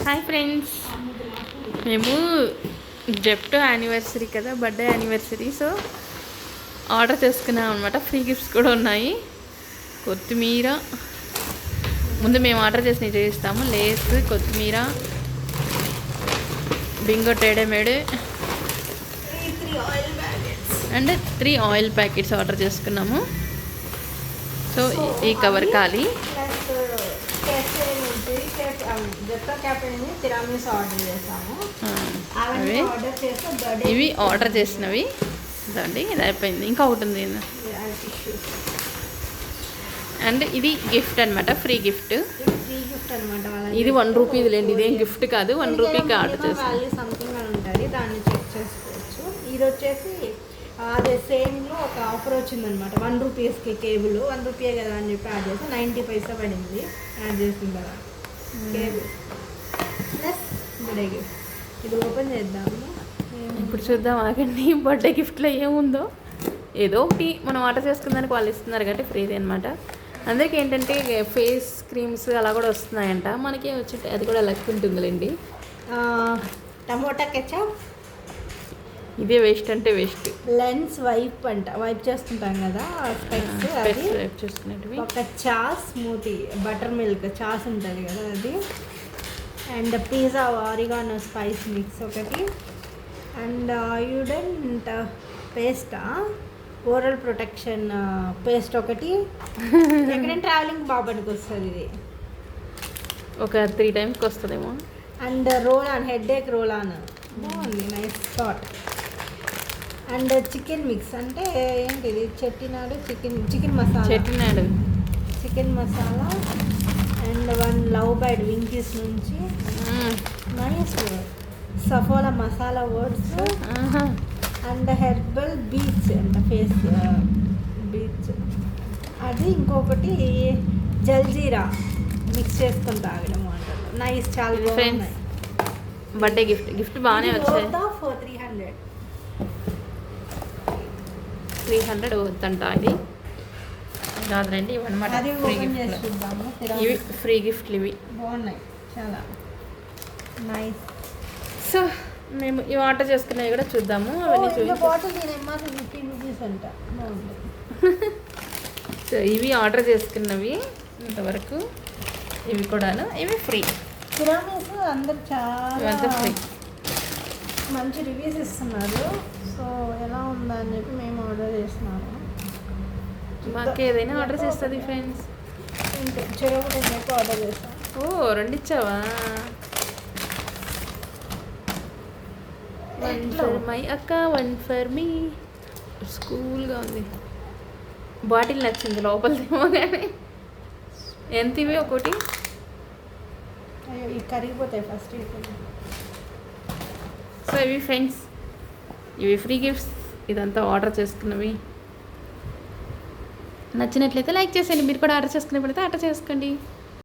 Hi friends, మేము Zepto anniversary కదా, birthday anniversary. So order చేసుకున్నాం అనమాట. ఫ్రీ గిఫ్ట్స్ కూడా ఉన్నాయి. కొత్తిమీర ముందు మేము ఆర్డర్ చేసినవి చేయిస్తాము. లేస్, కొత్తిమీర, bingo Tedhe Medhe and 3 oil packets order చేసుకున్నాము. సో ఈ కవర్ ఖాళీ. ఇవి ఆర్డర్ చేసినవి ఇదండి. ఇది అయిపోయింది, ఇంకా ఒకటి ఉంది. అండ్ ఇది గిఫ్ట్ అనమాట, ఫ్రీ గిఫ్ట్. ఇది 1 రూపీది లేండి, ఇదేం గిఫ్ట్ కాదు. 1 రూపీకి ఆర్డర్ చేసి సంథింగ్ అని ఉంటుంది, దాన్ని చెక్ చేసుకోవచ్చు. ఇది వచ్చేసి అదే సేమ్లో ఒక ఆఫర్ వచ్చిందనమాట. 1 రూపీస్కి కేబుల్, 1 రూపీయే కదా అని చెప్పి యాడ్ చేసి 90 పైసా పడింది. యాడ్ చేసింది కదా కేబుల్ ప్లస్ బర్త్డే గిఫ్ట్. ఇది ఓపెన్ చేద్దాము. ఇప్పుడు చూద్దాం, ఆగండి. బర్త్డే గిఫ్ట్లో ఏముందో. ఏదో ఒకటి మనం ఆర్డర్ చేసుకుందానికి వాళ్ళు ఇస్తున్నారు కాబట్టి ఫ్రీది అనమాట. అందరికీ ఏంటంటే ఫేస్ క్రీమ్స్ అలా కూడా వస్తున్నాయంట. మనకి వచ్చి అది కూడా లక్ ఉంటుందిలేండి. టమోటా కెచప్, ఇదే వేస్ట్ అంటే వేస్ట్. లెన్స్ వైప్ అంట, వైప్ చేస్తుంటాం కదా స్పెక్స్, వైప్ చేసుకునేటివి. ఒక chaas smoothie, butter milk chaas ఉంటుంది కదా అది. And pizza oregano spice mix ఒకటి. అండ్ యూడెంట్ పేస్టా, ఓరల్ ప్రొటెక్షన్ పేస్ట్ ఒకటి. ఎక్కడైనా ట్రావెలింగ్ బాబానికి వస్తుంది ఇది. ఒక 3 టైమ్స్కి వస్తుందేమో. అండ్ రోల్ ఆన్, హెడ్ ఏక్ రోల్ ఆన్, బాగుంది, nice thought. And chicken mix అంటే ఏంటిది, Chettinad chicken masala, Chettinad chicken masala. And 1 love bite Winkies నుంచి, nice. Saffola masala oats. And herbal bleach and face bleach అది. ఇంకొకటి జల్జీరా మిక్స్ చేసుకొని తాగడం అంటారు. నైస్, చాలా బాగున్నాయి. బర్త్డే గిఫ్ట్ బాగానే వచ్చాయి. 300 వద్దంట. ఇది కాదులండి, ఇవన్నమాట ఫ్రీ గిఫ్ట్. ఇవి ఫ్రీ గిఫ్ట్లు, ఇవి బాగున్నాయి చాలా నైస్. సో మేము ఇవి ఆర్డర్ చేసుకున్నవి కూడా చూద్దాము. అవన్నీ బాటిల్ నేను ఎంఆర్పీ 50 రూపీస్ అంట, బాగుంది. సో ఇవి ఆర్డర్ చేసుకున్నవి ఇంతవరకు. ఇవి కూడాను, ఇవి ఫ్రీ. కిరామీస్ అందరు చాలా ఫ్రీ, మంచి రివ్యూస్ ఇస్తున్నారు. సో ఎలా ఉందా అని చెప్పి మేము ఆర్డర్ చేస్తున్నాము. మాకు ఏదైనా ఆర్డర్ చేస్తుంది ఫ్రెండ్స్. ఇంకా చెరువు చెప్పి ఆర్డర్ చేస్తాం. ఓ 2 ఇచ్చావా? 1 ఫర్ మై అక్క, 1 ఫర్ మీ. స్కూల్గా ఉంది. బాటిల్ నచ్చింది, లోపలిదేమో కానీ. ఎంత ఇవి ఒకటి? అయ్యో, ఇవి కరిగిపోతాయి ఫస్ట్. సో ఇవి ఫ్రెండ్స్, ఇవి ఫ్రీ గిఫ్ట్స్. ఇదంతా ఆర్డర్ చేసుకున్నవి. నచ్చినట్లయితే లైక్ చేసేయండి. మీరు కూడా ఆర్డర్ చేసుకునేప్పుడైతే ఆర్డర్ చేసుకోండి.